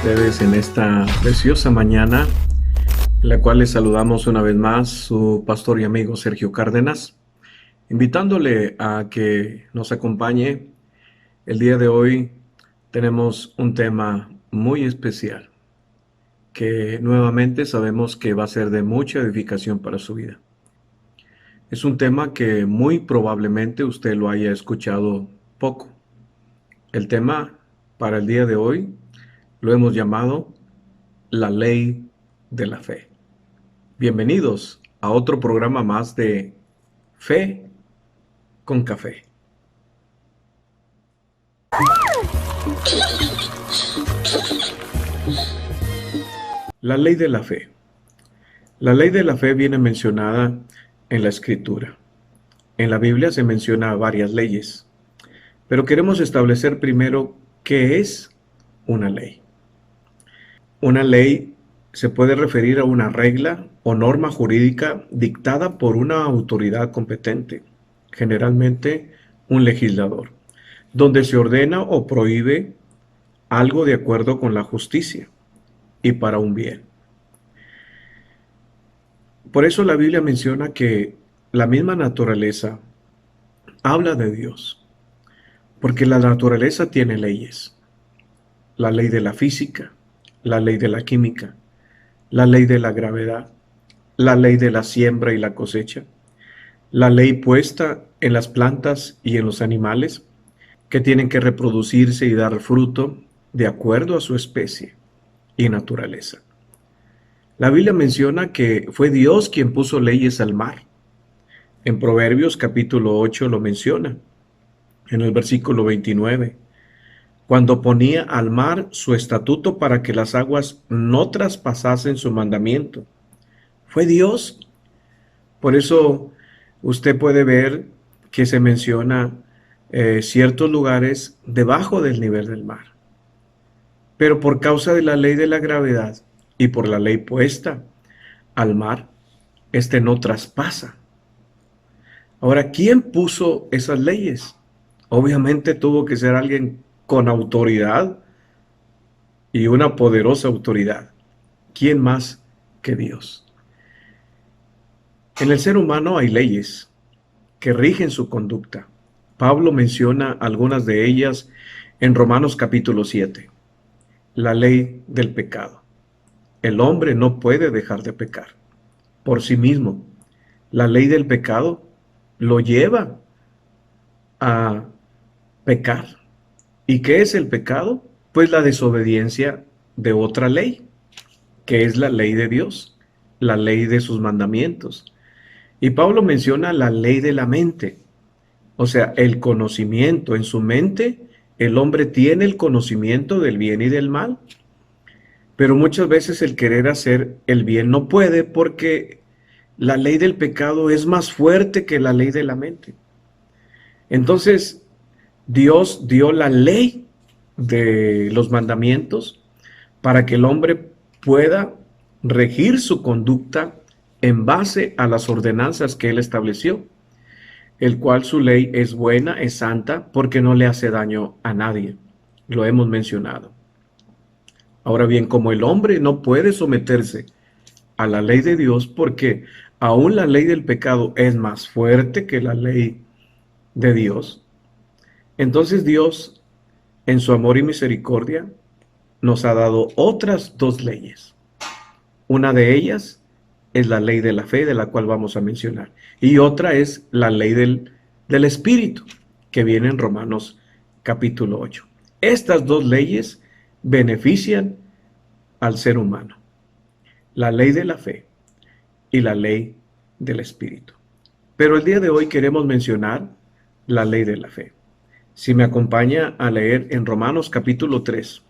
ustedes en esta preciosa mañana, en la cual les saludamos una vez más su pastor y amigo Sergio Cárdenas, invitándole a que nos acompañe. El día de hoy tenemos un tema muy especial, que nuevamente sabemos que va a ser de mucha edificación para su vida. Es un tema que muy probablemente usted lo haya escuchado poco. El tema para el día de hoy lo hemos llamado la ley de la fe. Bienvenidos a otro programa más de Fe con Café. La ley de la fe. La ley de la fe viene mencionada en la Escritura. En la Biblia se menciona varias leyes, pero queremos establecer primero qué es una ley. Una ley se puede referir a una regla o norma jurídica dictada por una autoridad competente, generalmente un legislador, donde se ordena o prohíbe algo de acuerdo con la justicia y para un bien. Por eso la Biblia menciona que la misma naturaleza habla de Dios, porque la naturaleza tiene leyes. La ley de la física, la ley de la química, la ley de la gravedad, la ley de la siembra y la cosecha, la ley puesta en las plantas y en los animales que tienen que reproducirse y dar fruto de acuerdo a su especie y naturaleza. La Biblia menciona que fue Dios quien puso leyes al mar. En Proverbios capítulo 8 lo menciona, en el versículo 29. Cuando ponía al mar su estatuto para que las aguas no traspasasen su mandamiento. Fue Dios. Por eso usted puede ver que se menciona ciertos lugares debajo del nivel del mar. Pero por causa de la ley de la gravedad y por la ley puesta al mar, este no traspasa. Ahora, ¿quién puso esas leyes? Obviamente tuvo que ser alguien con autoridad y una poderosa autoridad. ¿Quién más que Dios? En el ser humano hay leyes que rigen su conducta. Pablo menciona algunas de ellas en Romanos capítulo 7. La ley del pecado. El hombre no puede dejar de pecar por sí mismo. La ley del pecado lo lleva a pecar. ¿Y qué es el pecado? Pues la desobediencia de otra ley, que es la ley de Dios, la ley de sus mandamientos. Y Pablo menciona la ley de la mente, o sea, el conocimiento. En su mente, el hombre tiene el conocimiento del bien y del mal, pero muchas veces el querer hacer el bien no puede porque la ley del pecado es más fuerte que la ley de la mente. Entonces, Dios dio la ley de los mandamientos para que el hombre pueda regir su conducta en base a las ordenanzas que Él estableció, el cual su ley es buena, es santa, porque no le hace daño a nadie. Lo hemos mencionado. Ahora bien, como el hombre no puede someterse a la ley de Dios, porque aún la ley del pecado es más fuerte que la ley de Dios, entonces Dios, en su amor y misericordia, nos ha dado otras dos leyes. Una de ellas es la ley de la fe, de la cual vamos a mencionar. Y otra es la ley del Espíritu, que viene en Romanos capítulo 8. Estas dos leyes benefician al ser humano. La ley de la fe y la ley del Espíritu. Pero el día de hoy queremos mencionar la ley de la fe. Si me acompaña a leer en Romanos capítulo 3,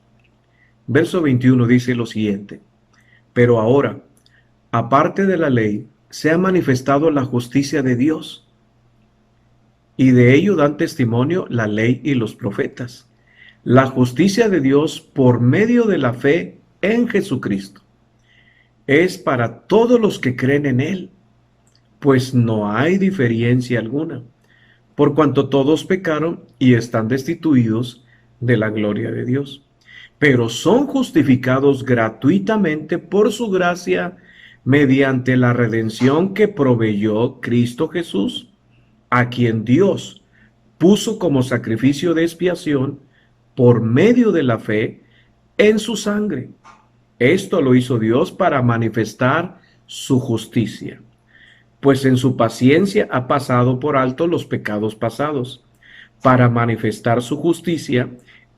verso 21 dice lo siguiente: pero ahora, aparte de la ley, se ha manifestado la justicia de Dios, y de ello dan testimonio la ley y los profetas. La justicia de Dios por medio de la fe en Jesucristo es para todos los que creen en Él, pues no hay diferencia alguna, por cuanto todos pecaron y están destituidos de la gloria de Dios, pero son justificados gratuitamente por su gracia mediante la redención que proveyó Cristo Jesús, a quien Dios puso como sacrificio de expiación por medio de la fe en su sangre. Esto lo hizo Dios para manifestar su justicia, pues en su paciencia ha pasado por alto los pecados pasados, para manifestar su justicia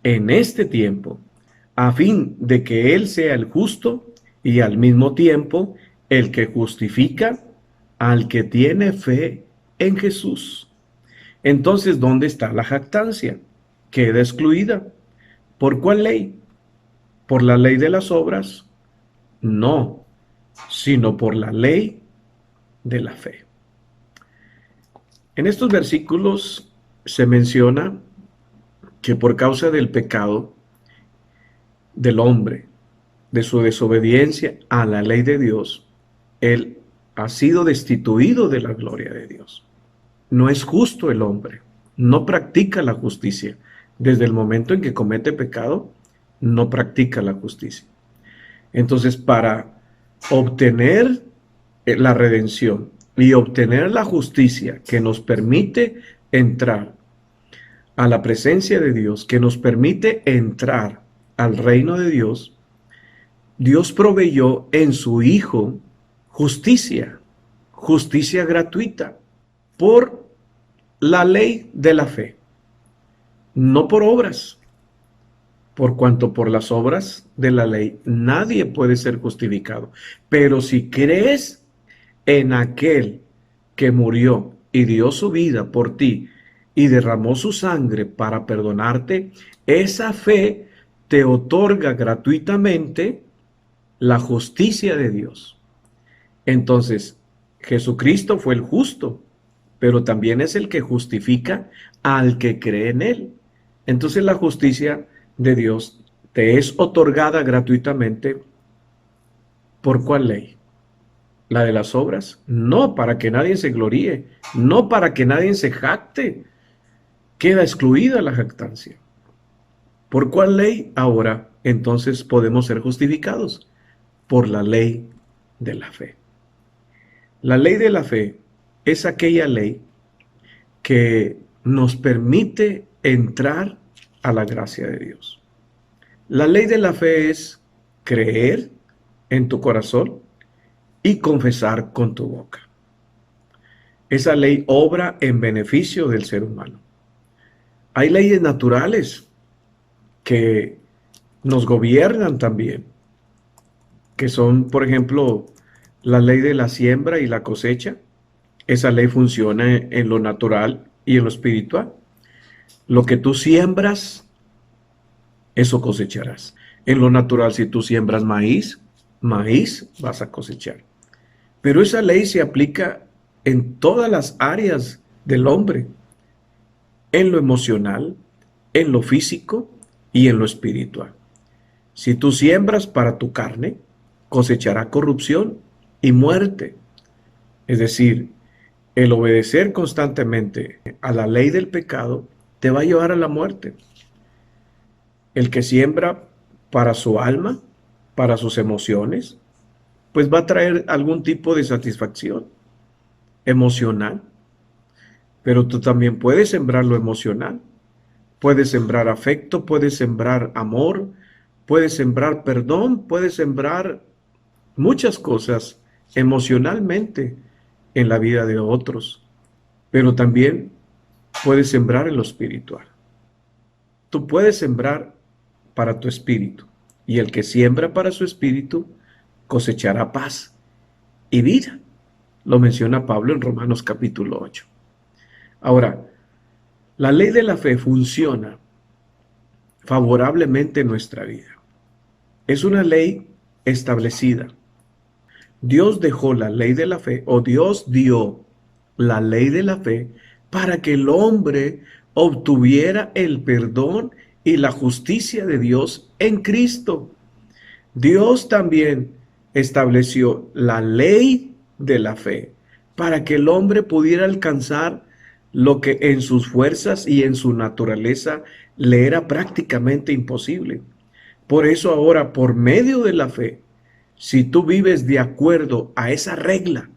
en este tiempo, a fin de que Él sea el justo y al mismo tiempo el que justifica al que tiene fe en Jesús. Entonces, ¿dónde está la jactancia? Queda excluida. ¿Por cuál ley? ¿Por la ley de las obras? No, sino por la ley de la fe. En estos versículos se menciona que por causa del pecado del hombre, de su desobediencia a la ley de Dios, él ha sido destituido de la gloria de Dios. No es justo el hombre, no practica la justicia. Desde el momento en que comete pecado, no practica la justicia. Entonces, para obtener la redención y obtener la justicia que nos permite entrar a la presencia de Dios, que nos permite entrar al reino de Dios, Dios proveyó en su Hijo justicia, justicia gratuita, por la ley de la fe, no por obras, por cuanto por las obras de la ley nadie puede ser justificado. Pero si crees en aquel que murió y dio su vida por ti y derramó su sangre para perdonarte, esa fe te otorga gratuitamente la justicia de Dios. Entonces, Jesucristo fue el justo, pero también es el que justifica al que cree en él. Entonces la justicia de Dios te es otorgada gratuitamente. ¿Por cuál ley? ¿La de las obras? No, para que nadie se gloríe, no para que nadie se jacte. Queda excluida la jactancia. ¿Por cuál ley? Ahora, entonces podemos ser justificados por la ley de la fe. La ley de la fe es aquella ley que nos permite entrar a la gracia de Dios. La ley de la fe es creer en tu corazón y confesar con tu boca. Esa ley obra en beneficio del ser humano. Hay leyes naturales que nos gobiernan también, que son, por ejemplo, la ley de la siembra y la cosecha. Esa ley funciona en lo natural y en lo espiritual. Lo que tú siembras, eso cosecharás. En lo natural, si tú siembras maíz, maíz vas a cosechar. Pero esa ley se aplica en todas las áreas del hombre, en lo emocional, en lo físico y en lo espiritual. Si tú siembras para tu carne, cosechará corrupción y muerte. Es decir, el obedecer constantemente a la ley del pecado te va a llevar a la muerte. El que siembra para su alma, para sus emociones, pues va a traer algún tipo de satisfacción emocional. Pero tú también puedes sembrar lo emocional. Puedes sembrar afecto, puedes sembrar amor, puedes sembrar perdón, puedes sembrar muchas cosas emocionalmente en la vida de otros. Pero también puedes sembrar en lo espiritual. Tú puedes sembrar para tu espíritu, y el que siembra para su espíritu cosechará paz y vida. Lo menciona Pablo en Romanos capítulo 8. Ahora, la ley de la fe funciona favorablemente en nuestra vida. Es una ley establecida. Dios dejó la ley de la fe, o Dios dio la ley de la fe para que el hombre obtuviera el perdón y la justicia de Dios en Cristo. Dios también estableció la ley de la fe para que el hombre pudiera alcanzar lo que en sus fuerzas y en su naturaleza le era prácticamente imposible. Por eso ahora, por medio de la fe, si tú vives de acuerdo a esa regla,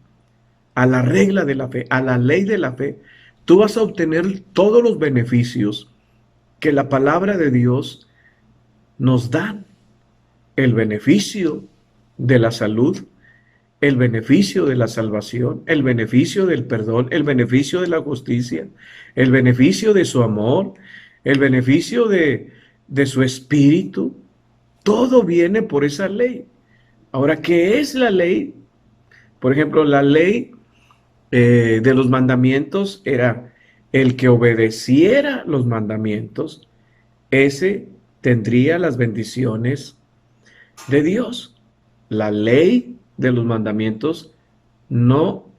a la regla de la fe, a la ley de la fe, tú vas a obtener todos los beneficios que la palabra de Dios nos da. El beneficio de la salud, el beneficio de la salvación, el beneficio del perdón, el beneficio de la justicia, el beneficio de su amor, el beneficio de su espíritu. Todo viene por esa ley. Ahora, ¿qué es la ley? Por ejemplo, la ley de los mandamientos era el que obedeciera los mandamientos, ese tendría las bendiciones de Dios. La ley de los mandamientos no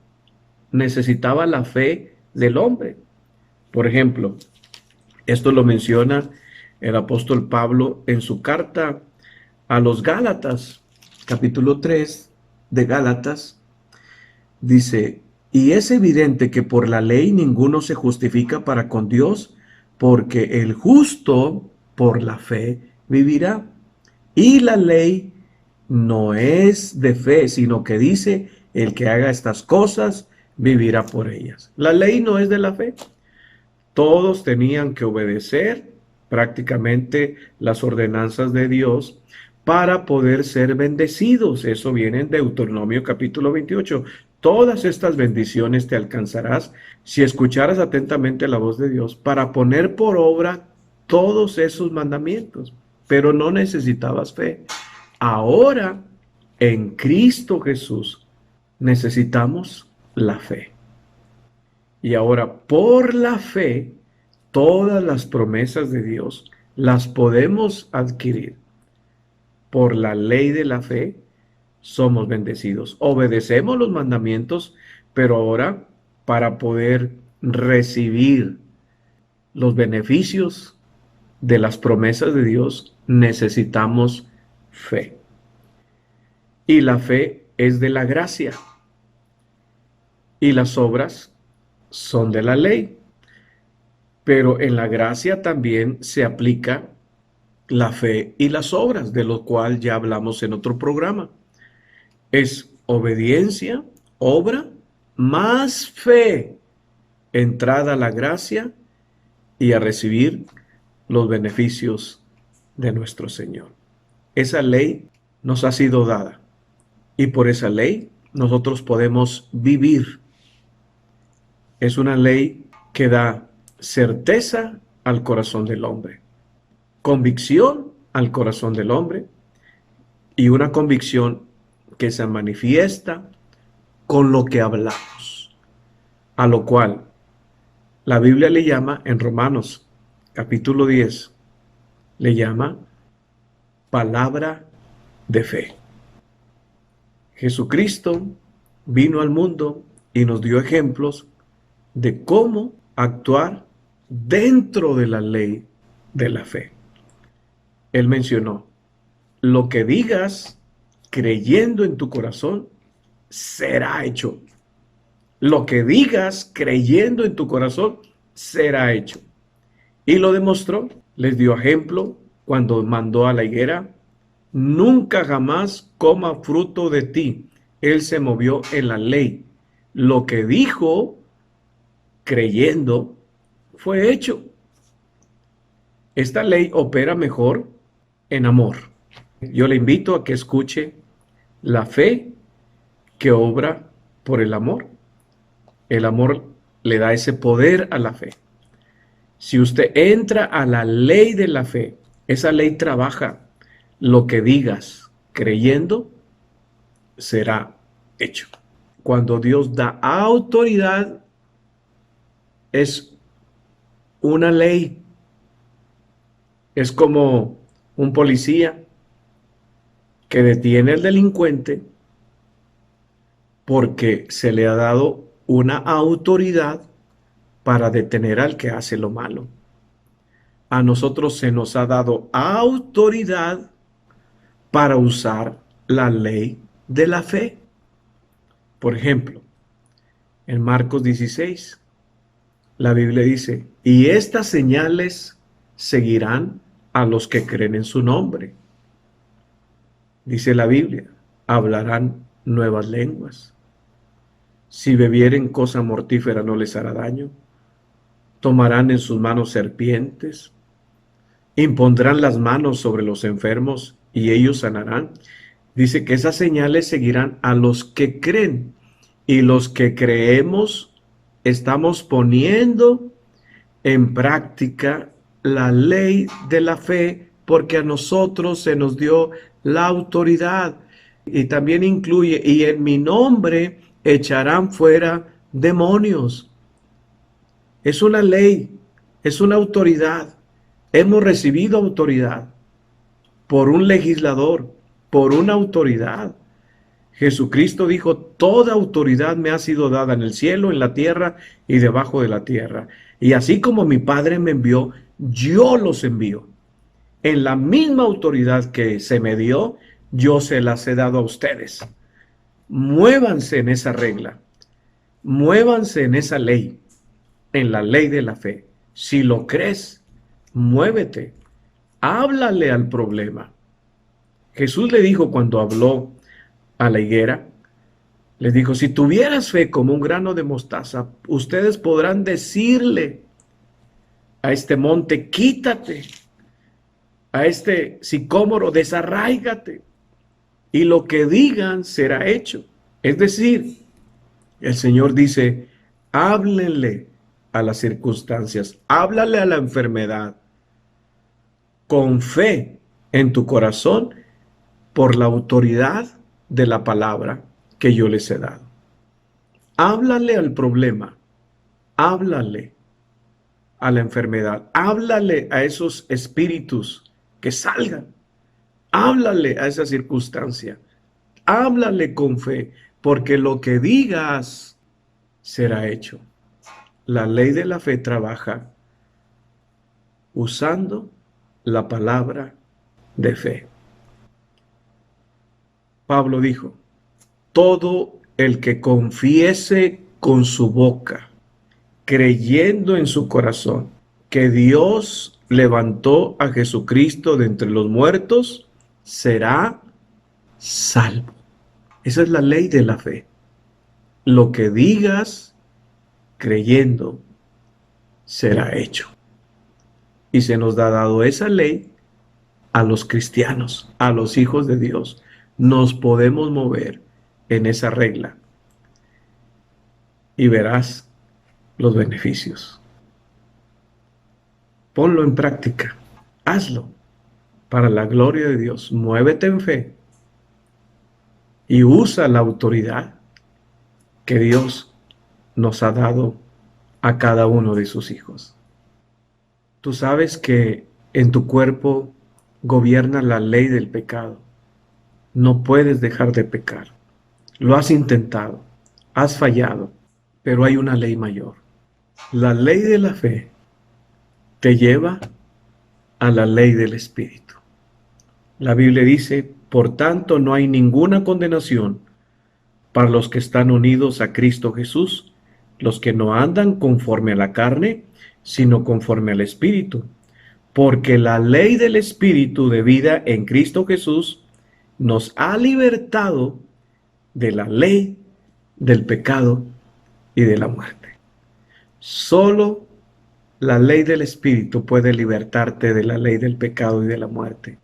necesitaba la fe del hombre. Por ejemplo, esto lo menciona el apóstol Pablo en su carta a los Gálatas, capítulo 3 de Gálatas, dice: y es evidente que por la ley ninguno se justifica para con Dios, porque el justo por la fe vivirá. Y la ley no es de fe, sino que dice: el que haga estas cosas vivirá por ellas. La ley no es de la fe. Todos tenían que obedecer prácticamente las ordenanzas de Dios para poder ser bendecidos. Eso viene en Deuteronomio capítulo 28. Todas estas bendiciones te alcanzarás si escucharas atentamente la voz de Dios para poner por obra todos esos mandamientos. Pero no necesitabas fe. Ahora, en Cristo Jesús, necesitamos la fe. Y ahora, por la fe, todas las promesas de Dios las podemos adquirir. Por la ley de la fe, somos bendecidos. Obedecemos los mandamientos, pero ahora, para poder recibir los beneficios de las promesas de Dios, necesitamos fe. Y la fe es de la gracia. Y las obras son de la ley. Pero en la gracia también se aplica la fe y las obras, de lo cual ya hablamos en otro programa. Es obediencia, obra, más fe, entrada a la gracia y a recibir los beneficios de nuestro Señor. Esa ley nos ha sido dada y por esa ley nosotros podemos vivir. Es una ley que da certeza al corazón del hombre, convicción al corazón del hombre, y una convicción que se manifiesta con lo que hablamos, a lo cual la Biblia le llama en Romanos capítulo 10, le llama palabra de fe. Jesucristo vino al mundo y nos dio ejemplos de cómo actuar dentro de la ley de la fe. Él mencionó: lo que digas creyendo en tu corazón será hecho. Lo que digas creyendo en tu corazón será hecho. Y lo demostró. Les dio ejemplo cuando mandó a la higuera: nunca jamás coma fruto de ti. Él se movió en la ley. Lo que dijo creyendo fue hecho. Esta ley opera mejor en amor. Yo le invito a que escuche la fe que obra por el amor. El amor le da ese poder a la fe. Si usted entra a la ley de la fe, esa ley trabaja. Lo que digas creyendo será hecho. Cuando Dios da autoridad, es una ley. Es como un policía que detiene al delincuente porque se le ha dado una autoridad para detener al que hace lo malo. A nosotros se nos ha dado autoridad para usar la ley de la fe. Por ejemplo, en Marcos 16, la Biblia dice: y estas señales seguirán a los que creen en su nombre. Dice la Biblia, hablarán nuevas lenguas. Si bebieren cosa mortífera no les hará daño. Tomarán en sus manos serpientes. Impondrán las manos sobre los enfermos y ellos sanarán. Dice que esas señales seguirán a los que creen. Y los que creemos estamos poniendo en práctica la ley de la fe, porque a nosotros se nos dio la autoridad. Y también incluye, y en mi nombre echarán fuera demonios. Es una ley, es una autoridad. Hemos recibido autoridad por un legislador, por una autoridad. Jesucristo dijo, toda autoridad me ha sido dada en el cielo, en la tierra y debajo de la tierra. Y así como mi Padre me envió, yo los envío. En la misma autoridad que se me dio, yo se las he dado a ustedes. Muévanse en esa regla, muévanse en esa ley, en la ley de la fe. Si lo crees, muévete, háblale al problema. Jesús le dijo cuando habló a la higuera, les dijo, si tuvieras fe como un grano de mostaza, ustedes podrán decirle a este monte, quítate, a este sicómoro, desarráigate, y lo que digan será hecho. Es decir, el Señor dice, háblenle a las circunstancias, háblale a la enfermedad, con fe en tu corazón, por la autoridad de la palabra que yo les he dado. Háblale al problema, háblale a la enfermedad, háblale a esos espíritus que salgan, háblale a esa circunstancia, háblale con fe, porque lo que digas será hecho. La ley de la fe trabaja usando la palabra de fe. Pablo dijo, todo el que confiese con su boca, creyendo en su corazón, que Dios levantó a Jesucristo de entre los muertos, será salvo. Esa es la ley de la fe. Lo que digas creyendo será hecho. Y se nos ha dado esa ley a los cristianos, a los hijos de Dios. Nos podemos mover en esa regla y verás los beneficios. Ponlo en práctica, hazlo para la gloria de Dios. Muévete en fe y usa la autoridad que Dios nos ha dado a cada uno de sus hijos. Tú sabes que en tu cuerpo gobierna la ley del pecado. No puedes dejar de pecar. Lo has intentado, has fallado, pero hay una ley mayor. La ley de la fe te lleva a la ley del Espíritu. La Biblia dice, por tanto no hay ninguna condenación para los que están unidos a Cristo Jesús, los que no andan conforme a la carne, sino conforme al Espíritu. Porque la ley del Espíritu de vida en Cristo Jesús nos ha libertado de la ley del pecado y de la muerte. Solo la ley del Espíritu puede libertarte de la ley del pecado y de la muerte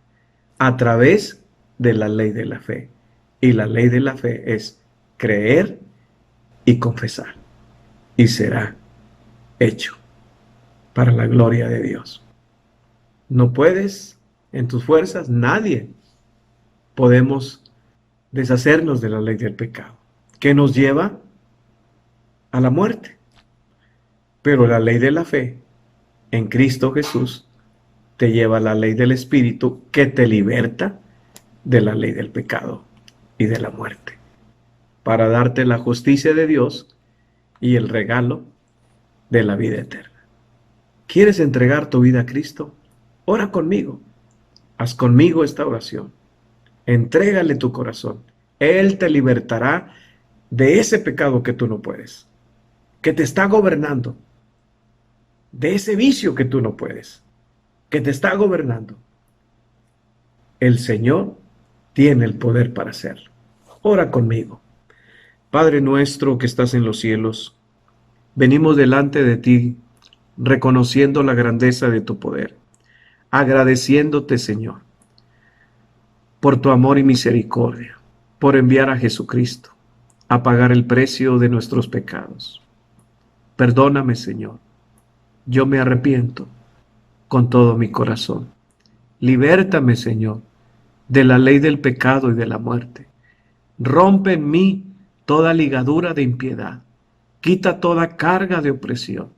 a través de la ley de la fe. Y la ley de la fe es creer y confesar. Y será hecho para la gloria de Dios. No puedes en tus fuerzas, nadie podemos deshacernos de la ley del pecado, que nos lleva a la muerte. Pero la ley de la fe en Cristo Jesús te lleva a la ley del Espíritu, que te liberta de la ley del pecado y de la muerte, para darte la justicia de Dios y el regalo de la vida eterna. ¿Quieres entregar tu vida a Cristo? Ora conmigo. Haz conmigo esta oración. Entrégale tu corazón. Él te libertará de ese pecado que tú no puedes, que te está gobernando, de ese vicio que tú no puedes, que te está gobernando. El Señor tiene el poder para hacerlo. Ora conmigo. Padre nuestro que estás en los cielos, venimos delante de ti reconociendo la grandeza de tu poder, agradeciéndote, Señor, por tu amor y misericordia, por enviar a Jesucristo a pagar el precio de nuestros pecados. Perdóname, Señor, yo me arrepiento con todo mi corazón. Libértame, Señor, de la ley del pecado y de la muerte. Rompe en mí toda ligadura de impiedad. Quita toda carga de opresión.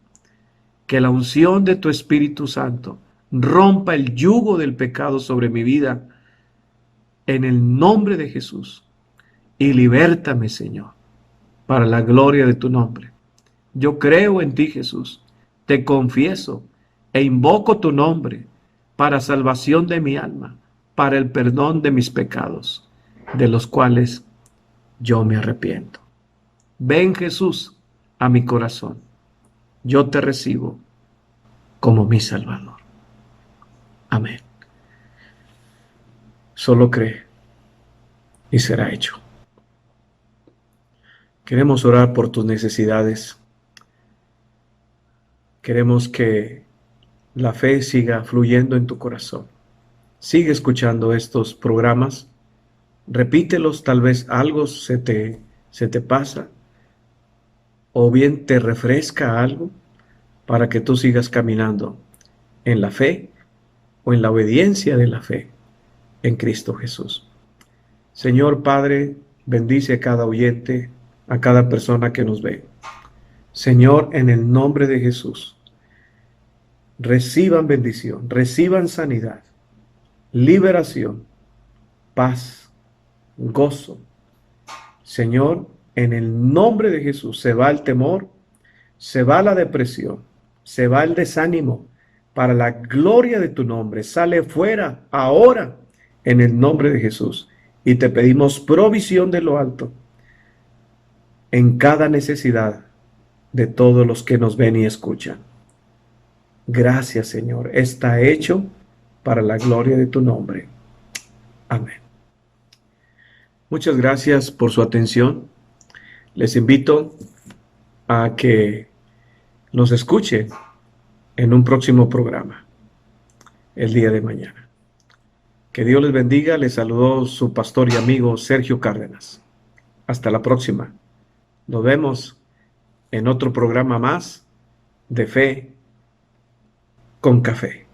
Que la unción de tu Espíritu Santo rompa el yugo del pecado sobre mi vida en el nombre de Jesús. Y libértame, Señor, para la gloria de tu nombre. Yo creo en ti, Jesús. Te confieso e invoco tu nombre para salvación de mi alma, para el perdón de mis pecados, de los cuales yo me arrepiento. Ven, Jesús, a mi corazón. Yo te recibo como mi Salvador. Amén. Solo cree y será hecho. Queremos orar por tus necesidades. Queremos que la fe siga fluyendo en tu corazón. Sigue escuchando estos programas. Repítelos, tal vez algo se te pasa o bien te refresca algo para que tú sigas caminando en la fe o en la obediencia de la fe en Cristo Jesús. Señor Padre, bendice a cada oyente, a cada persona que nos ve. Señor, en el nombre de Jesús, reciban bendición, reciban sanidad, liberación, paz, gozo. Señor, en el nombre de Jesús se va el temor, se va la depresión, se va el desánimo. Para la gloria de tu nombre, sale fuera ahora en el nombre de Jesús. Y te pedimos provisión de lo alto en cada necesidad de todos los que nos ven y escuchan. Gracias, Señor. Está hecho para la gloria de tu nombre. Amén. Muchas gracias por su atención. Les invito a que nos escuchen en un próximo programa el día de mañana. Que Dios les bendiga. Les saludó su pastor y amigo Sergio Cárdenas. Hasta la próxima. Nos vemos en otro programa más de Fe con Café.